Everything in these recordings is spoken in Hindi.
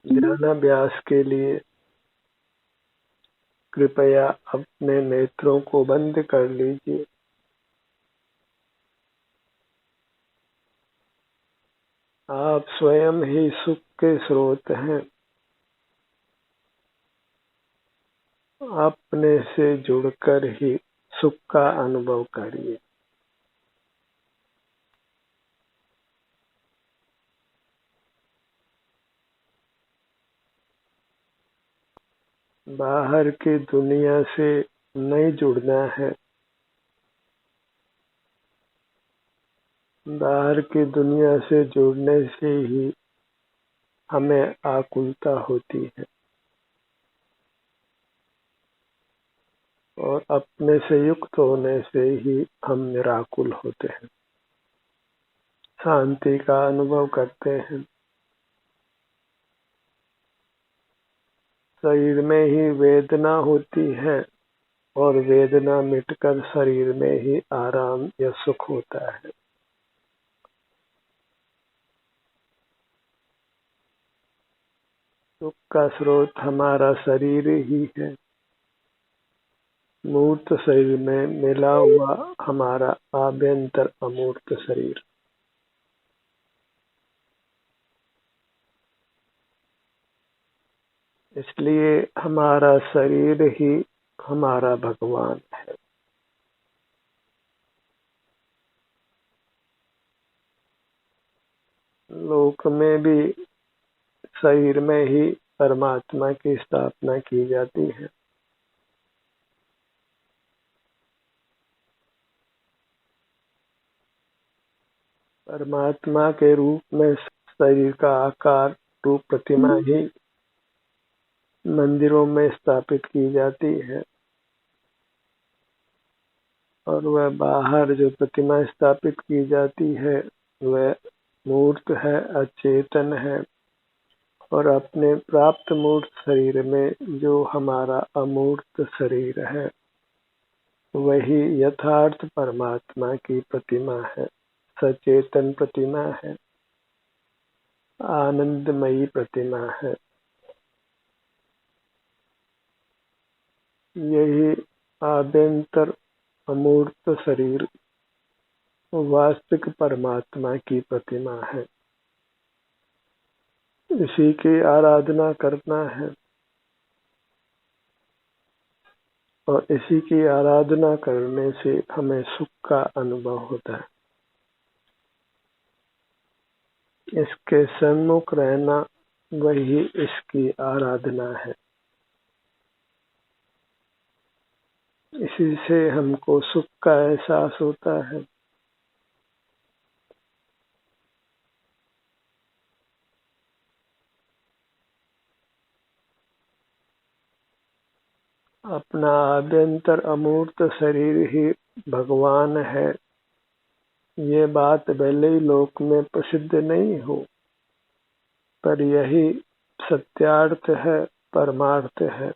ध्यानाभ्यास के लिए कृपया अपने नेत्रों को बंद कर लीजिए। आप स्वयं ही सुख के स्रोत हैं। अपने से जुड़कर ही सुख का अनुभव करिए। बाहर की दुनिया से नहीं जुड़ना है। बाहर की दुनिया से जुड़ने से ही हमें आकुलता होती है और अपने से युक्त होने से ही हम निराकुल होते हैं, शांति का अनुभव करते हैं। शरीर में ही वेदना होती है और वेदना मिटकर शरीर में ही आराम या सुख होता है। सुख का स्रोत हमारा शरीर ही है। मूर्त शरीर में मिला हुआ हमारा आभ्यंतर अमूर्त शरीर। इसलिए हमारा शरीर ही हमारा भगवान है। लोक में भी शरीर में ही परमात्मा की स्थापना की जाती है। परमात्मा के रूप में शरीर का आकार रूप प्रतिमा ही मंदिरों में स्थापित की जाती है और वह बाहर जो प्रतिमा स्थापित की जाती है वह मूर्त है, अचेतन है और अपने प्राप्त मूर्त शरीर में जो हमारा अमूर्त शरीर है वही यथार्थ परमात्मा की प्रतिमा है, सचेतन प्रतिमा है, आनंदमयी प्रतिमा है। यही आभ्यंतर अमूर्त शरीर वास्तविक परमात्मा की प्रतिमा है। इसी की आराधना करना है और इसी की आराधना करने से हमें सुख का अनुभव होता है। इसके सन्मुख रहना वही इसकी आराधना है। इसी से हमको सुख का एहसास होता है। अपना आभ्यंतर अमूर्त शरीर ही भगवान है, ये बात भले ही लोक में प्रसिद्ध नहीं हो, पर यही सत्यार्थ है, परमार्थ है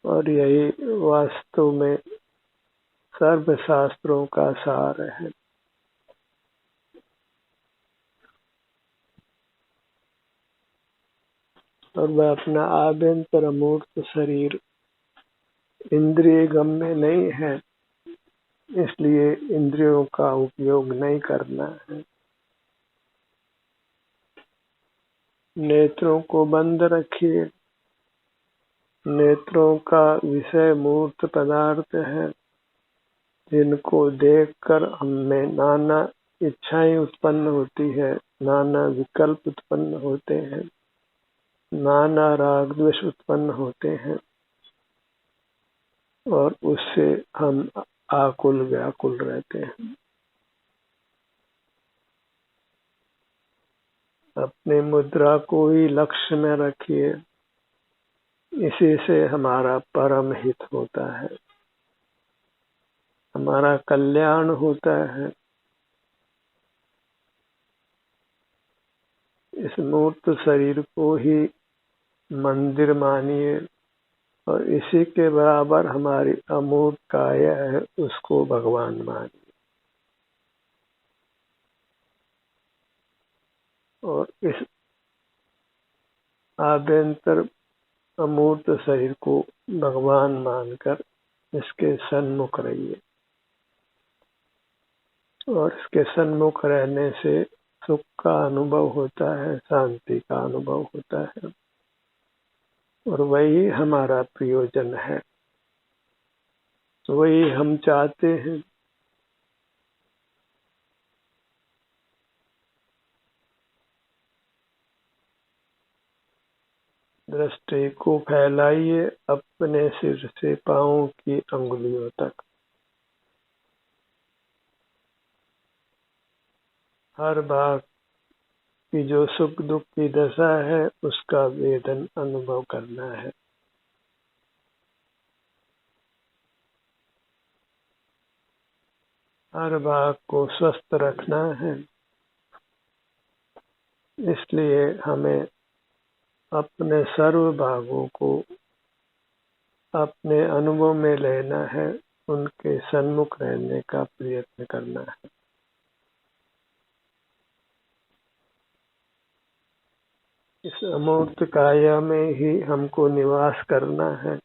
और यही वास्तव में सर्वशास्त्रों का सार है। और वह अपना आभ्यंतर अमूर्त शरीर इंद्रिय गम्य नहीं है, इसलिए इंद्रियों का उपयोग नहीं करना है। नेत्रों को बंद रखिए। नेत्रों का विषय मूर्त पदार्थ है जिनको देखकर हमें नाना इच्छाएं उत्पन्न होती है, नाना विकल्प उत्पन्न होते हैं, नाना राग द्वेष उत्पन्न होते हैं और उससे हम आकुल व्याकुल रहते हैं। अपनी मुद्रा को ही लक्ष्य में रखिए। इसी से हमारा परम हित होता है, हमारा कल्याण होता है। इस मूर्त शरीर को ही मंदिर मानिए और इसी के बराबर हमारी अमूर्त काया है, उसको भगवान मानिए। और इस आभ्यंतर अमूर्त शरीर को भगवान मानकर इसके सन्मुख रहिए और इसके सन्मुख रहने से सुख का अनुभव होता है, शांति का अनुभव होता है और वही हमारा प्रयोजन है, वही हम चाहते हैं। दृष्टि को फैलाइए अपने सिर से पांव की अंगुलियों तक। हर भाग की जो सुख दुख की दशा है उसका वेदन अनुभव करना है। हर भाग को स्वस्थ रखना है, इसलिए हमें अपने सर्व भागों को अपने अनुभव में लेना है, उनके सन्मुख रहने का प्रयत्न करना है। इस अमूर्त काया में ही हमको निवास करना है,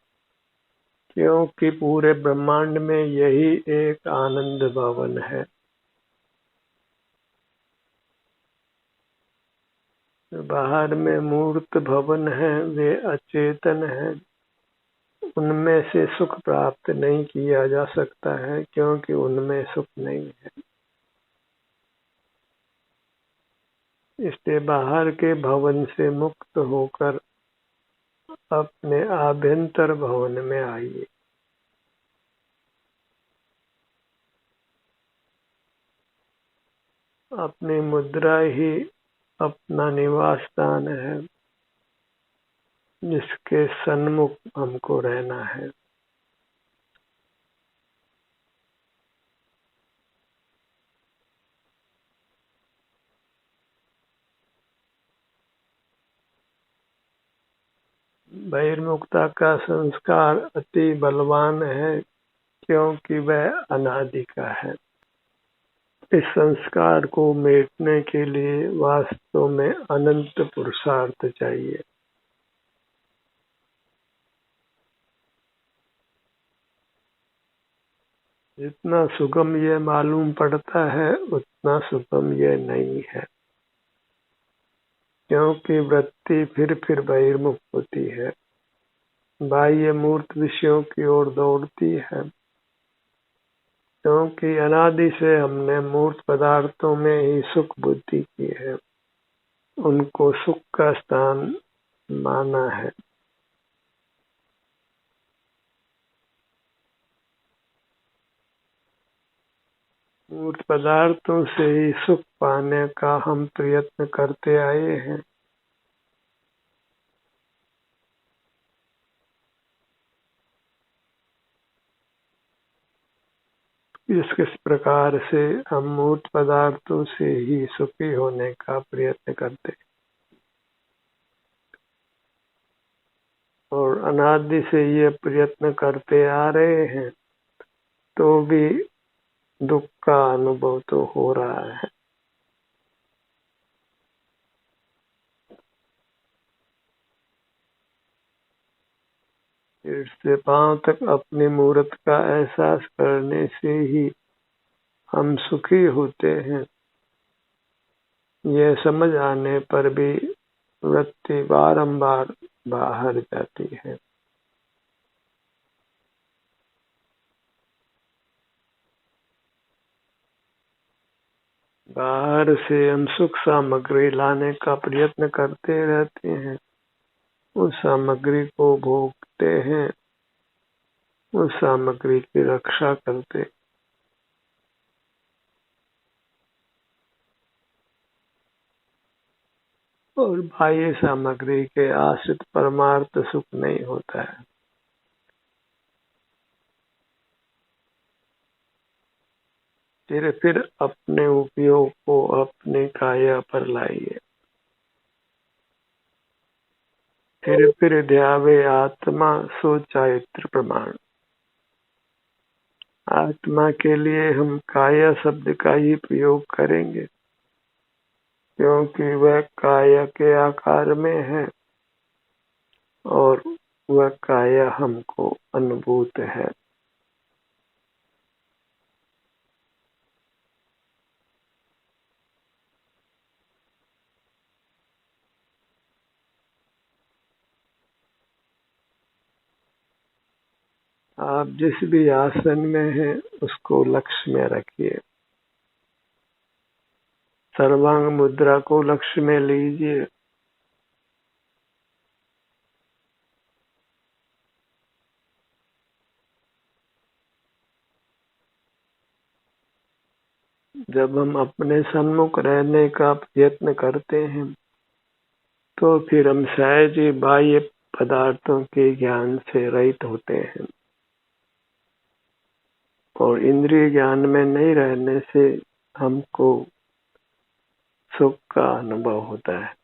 क्योंकि पूरे ब्रह्मांड में यही एक आनंद भवन है। बाहर में मूर्त भवन है, वे अचेतन है, उनमें से सुख प्राप्त नहीं किया जा सकता है, क्योंकि उनमें सुख नहीं है। इसलिए बाहर के भवन से मुक्त होकर अपने आभ्यंतर भवन में आइए। अपनी मुद्रा ही अपना निवास स्थान है, जिसके सन्मुख हमको रहना है। बहिर्मुखता का संस्कार अति बलवान है, क्योंकि वह अनादि का है। इस संस्कार को मेटने के लिए वास्तव में अनंत पुरुषार्थ चाहिए। जितना सुगम यह मालूम पड़ता है उतना सुगम यह नहीं है, क्योंकि वृत्ति फिर बहिर्मुख होती है, बाह्य मूर्त विषयों की ओर दौड़ती है। क्योंकि अनादि से हमने मूर्त पदार्थों में ही सुख बुद्धि की है, उनको सुख का स्थान माना है। मूर्त पदार्थों से ही सुख पाने का हम प्रयत्न करते आए हैं। इस प्रकार से हम मूर्त पदार्थों से ही सुखी होने का प्रयत्न करते और अनादि से ये प्रयत्न करते आ रहे हैं, तो भी दुख का अनुभव तो हो रहा है। सिर से पांव तक अपनी मूर्त का एहसास करने से ही हम सुखी होते हैं। यह समझ आने पर भी वृत्ति बारंबार बाहर जाती है। बाहर से हम सुख सामग्री लाने का प्रयत्न करते रहते हैं, उस सामग्री को भोगते हैं, उस सामग्री की रक्षा करते और बाह्य सामग्री के आश्रित परमार्थ सुख नहीं होता है। फिर अपने उपयोग को अपने काया पर लाइए। फिर ध्यावे आत्मा सो चारित्र प्रमाण। आत्मा के लिए हम काया शब्द का ही प्रयोग करेंगे, क्योंकि वह काया के आकार में है और वह काया हमको अनुभूत है। आप जिस भी आसन में हैं उसको लक्ष्य में रखिए। सर्वांग मुद्रा को लक्ष्य में लीजिए। जब हम अपने सन्मुख रहने का प्रयत्न करते हैं तो फिर हम सहज ही बाह्य पदार्थों के ज्ञान से रहित होते हैं और इंद्रिय ज्ञान में नहीं रहने से हमको सुख का अनुभव होता है।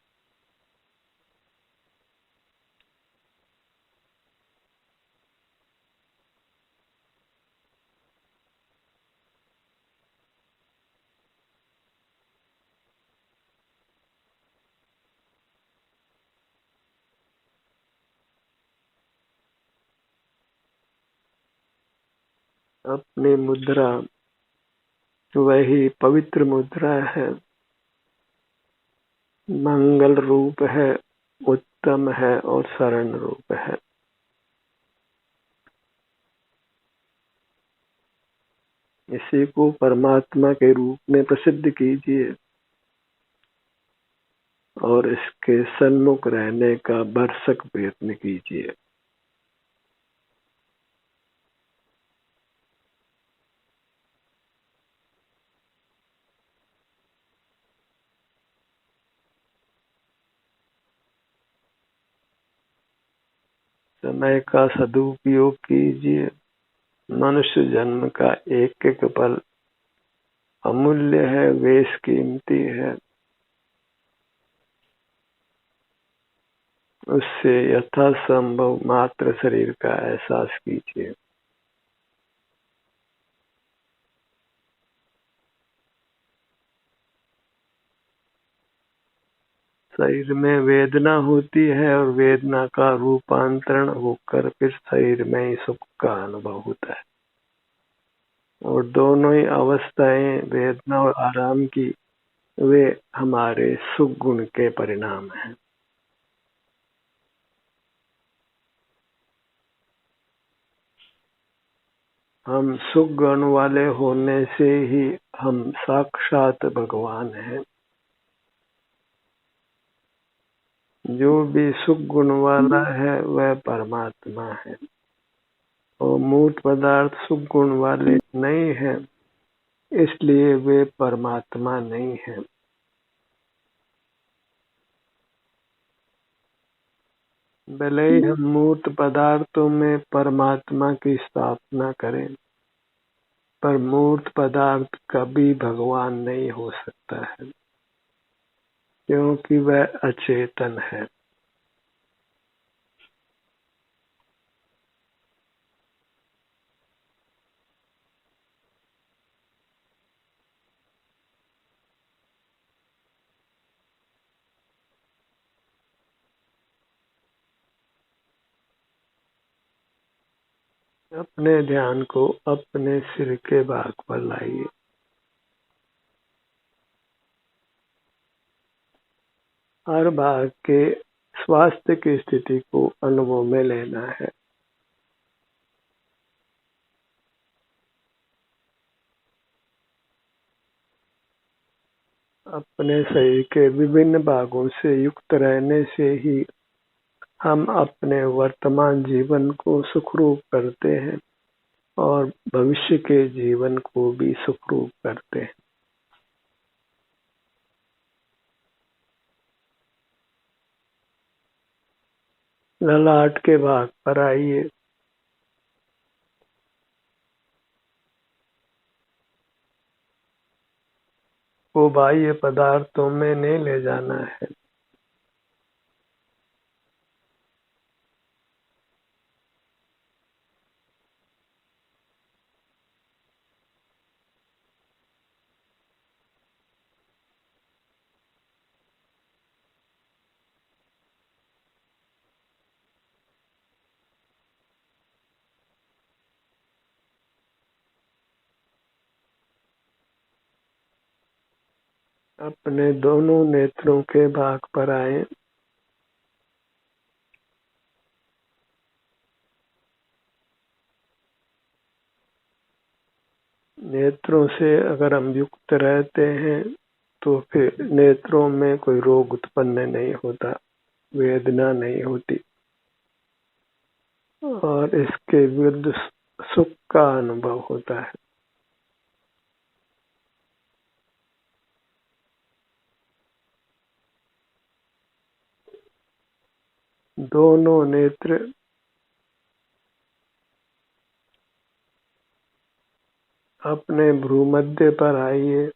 अपनी मुद्रा वही पवित्र मुद्रा है, मंगल रूप है, उत्तम है और शरण रूप है। इसी को परमात्मा के रूप में प्रसिद्ध कीजिए और इसके सन्मुख रहने का भरसक प्रयत्न कीजिए। समय का सदुपयोग कीजिए। मनुष्य जन्म का एक एक पल अमूल्य है, बेशकीमती है। उससे यथासंभव मात्र शरीर का एहसास कीजिए। शरीर में वेदना होती है और वेदना का रूपांतरण होकर फिर शरीर में ही सुख का अनुभव होता है और दोनों ही अवस्थाएं वेदना और आराम की वे हमारे सुख गुण के परिणाम हैं। हम सुख गुण वाले होने से ही हम साक्षात भगवान हैं। जो भी सुख गुण वाला है वह परमात्मा है और मूर्त पदार्थ सुख गुण वाले नहीं हैं, इसलिए वे परमात्मा नहीं हैं। भले ही हम मूर्त पदार्थों में परमात्मा की स्थापना करें, पर मूर्त पदार्थ कभी भगवान नहीं हो सकता है क्योंकि वह अचेतन है। अपने ध्यान को अपने सिर के भाग पर लाइए। हर भाग के स्वास्थ्य की स्थिति को अनुभव में लेना है। अपने शरीर के विभिन्न भागों से युक्त रहने से ही हम अपने वर्तमान जीवन को सुखरूप करते हैं और भविष्य के जीवन को भी सुखरूप करते हैं। ललाट के भाग पर आइए। वो बाह्य पदार्थों में नहीं ले जाना है। अपने दोनों नेत्रों के भाग पर आए। नेत्रों से अगर हम युक्त रहते हैं तो फिर नेत्रों में कोई रोग उत्पन्न नहीं होता, वेदना नहीं होती और इसके विरुद्ध सुख का अनुभव होता है। दोनों नेत्र अपने भ्रूमध्य पर आइए।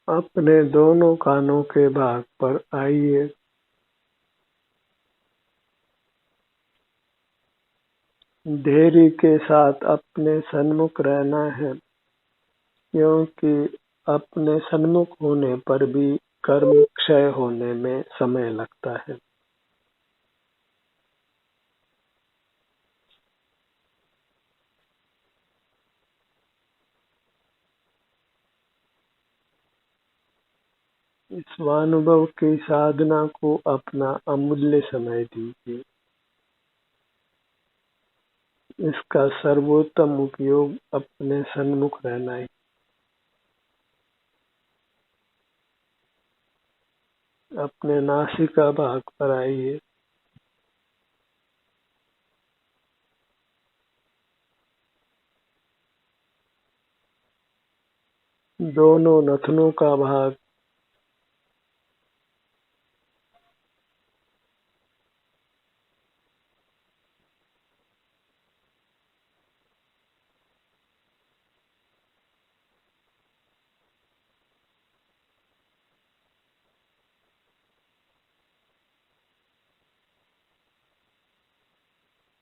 अपने दोनों कानों के भाग पर आइए। धैर्य के साथ अपने सन्मुख रहना है, क्योंकि अपने सन्मुख होने पर भी कर्म क्षय होने में समय लगता है। इस स्वानुभव की साधना को अपना अमूल्य समय दीजिए। इसका सर्वोत्तम उपयोग अपने सन्मुख रहना है। अपने नासिका भाग पर आइए। दोनों नथनों का भाग,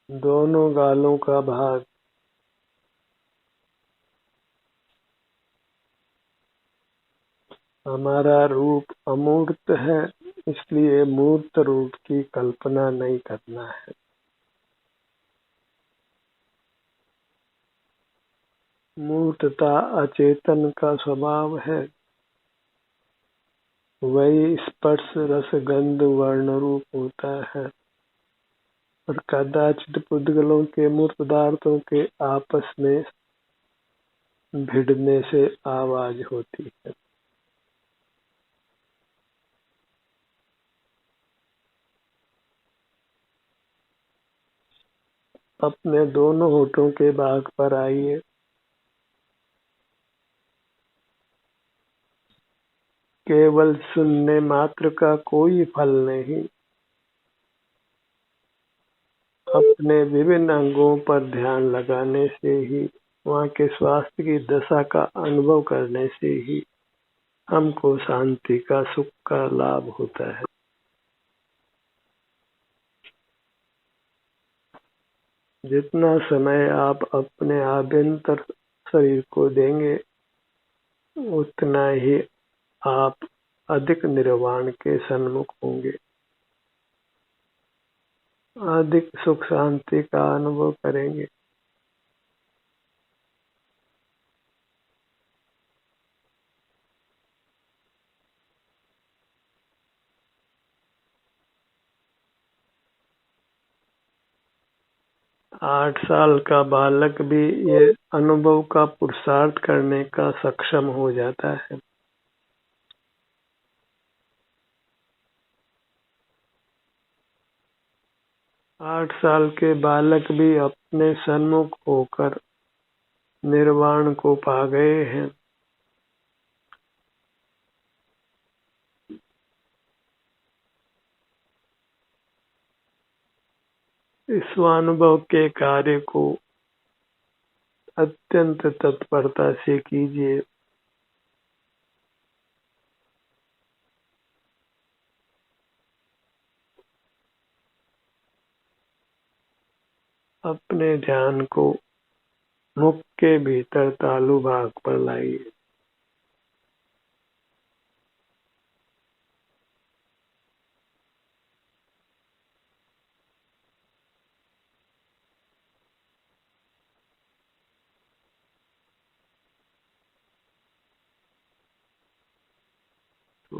दोनों गालों का भाग, हमारा रूप अमूर्त है, इसलिए मूर्त रूप की कल्पना नहीं करना है। मूर्तता अचेतन का स्वभाव है। वही स्पर्श रस गंध वर्ण रूप होता है और कदाचित पुद्गलों के मूर्त पदार्थों के आपस में भिड़ने से आवाज होती है। अपने दोनों होठों के भाग पर आइए। केवल सुनने मात्र का कोई फल नहीं। अपने विभिन्न अंगों पर ध्यान लगाने से ही, वहाँ के स्वास्थ्य की दशा का अनुभव करने से ही हमको शांति का, सुख का लाभ होता है। जितना समय आप अपने आभ्यंतर शरीर को देंगे, उतना ही आप अधिक निर्वाण के सन्मुख होंगे, अधिक सुख शांति का अनुभव करेंगे। आठ साल का बालक भी ये अनुभव का पुरुषार्थ करने का सक्षम हो जाता है। 8 साल के बालक भी अपने सन्मुख होकर निर्वाण को पा गए हैं। इस स्वानुभव के कार्य को अत्यंत तत्परता से कीजिए। अपने ध्यान को मुख के भीतर तालु भाग पर लाइए।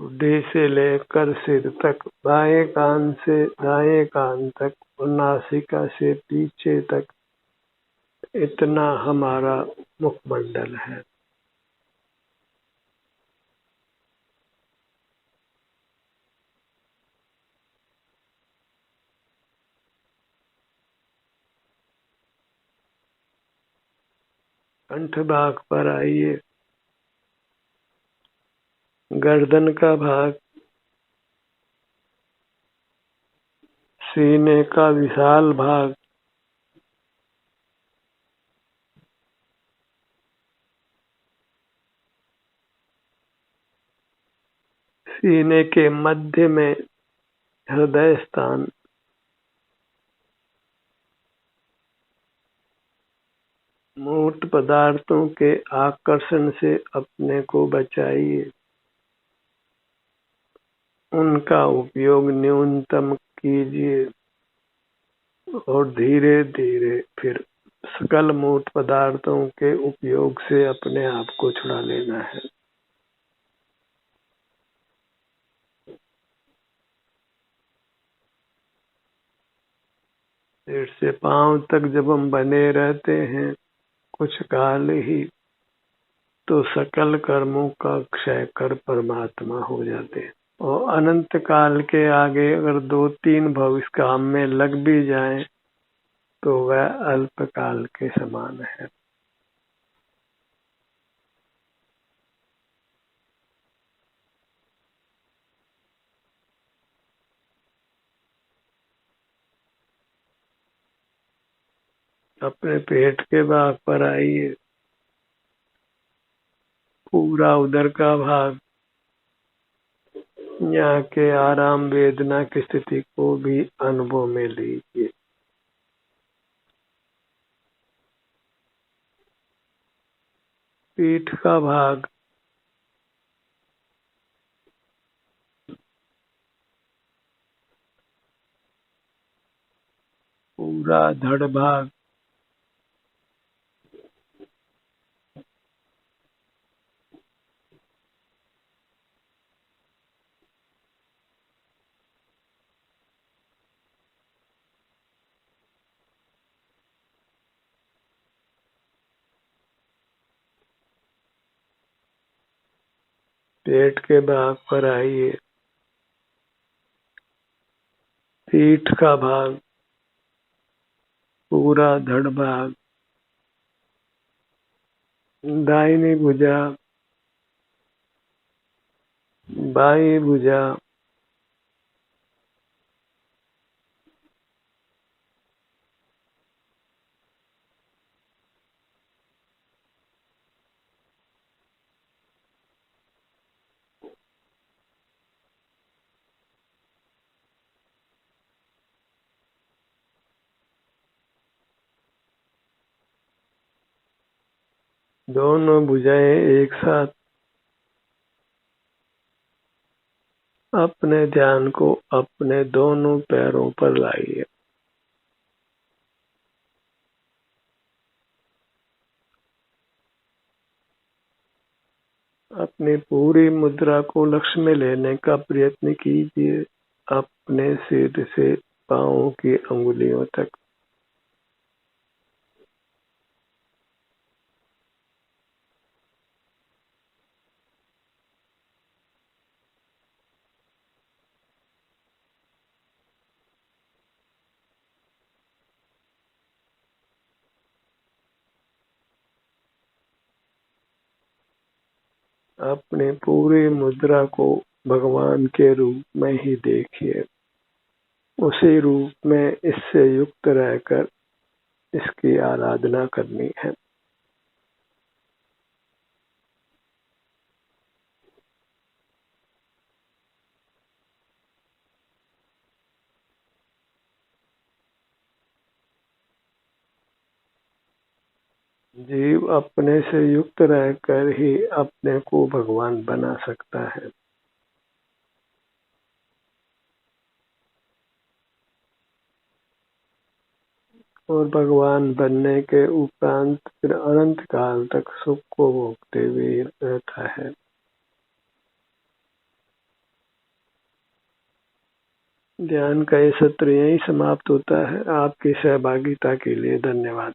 ठुड्डी से लेकर सिर तक, बाएं कान से दाएं कान तक और नासिका से पीछे तक, इतना हमारा मुखमंडल है। कंठ भाग पर आइए। गर्दन का भाग, सीने का विशाल भाग, सीने के मध्य में हृदय स्थान, मूर्त पदार्थों के आकर्षण से अपने को बचाइए। उनका उपयोग न्यूनतम कीजिए और धीरे धीरे फिर सकल मूर्त पदार्थों के उपयोग से अपने आप को छुड़ा लेना है। सिर से पांव तक जब हम बने रहते हैं कुछ काल ही, तो सकल कर्मों का क्षय कर परमात्मा हो जाते हैं। और अनंत काल के आगे अगर 2-3 भविष्य काम में लग भी जाएं तो वह अल्प काल के समान है। अपने पेट के भाग पर आइए। पूरा उदर का भाग, यहाँ के आराम वेदना की स्थिति को भी अनुभव में लीजिए। पीठ का भाग, पूरा धड़ भाग, पेट के भाग पर आइए। पीठ का भाग, पूरा धड़ भाग, दाहिनी भुजा, बाई भुजा, दोनों भुजाएं एक साथ। अपने ध्यान को अपने दोनों पैरों पर लाइए। अपनी पूरी मुद्रा को लक्ष्य में लेने का प्रयत्न कीजिए, अपने सिर से पांवों की अंगुलियों तक। अपनी पूरी मुद्रा को भगवान के रूप में ही देखिए। उसी रूप में इससे युक्त रहकर इसकी आराधना करनी है। जीव अपने से युक्त रहकर ही अपने को भगवान बना सकता है। और भगवान बनने के उपरांत फिर अनंत काल तक सुख को भोगते हुए रहता है। ध्यान का ये सत्र यहीं समाप्त होता है। आपकी सहभागिता के लिए धन्यवाद।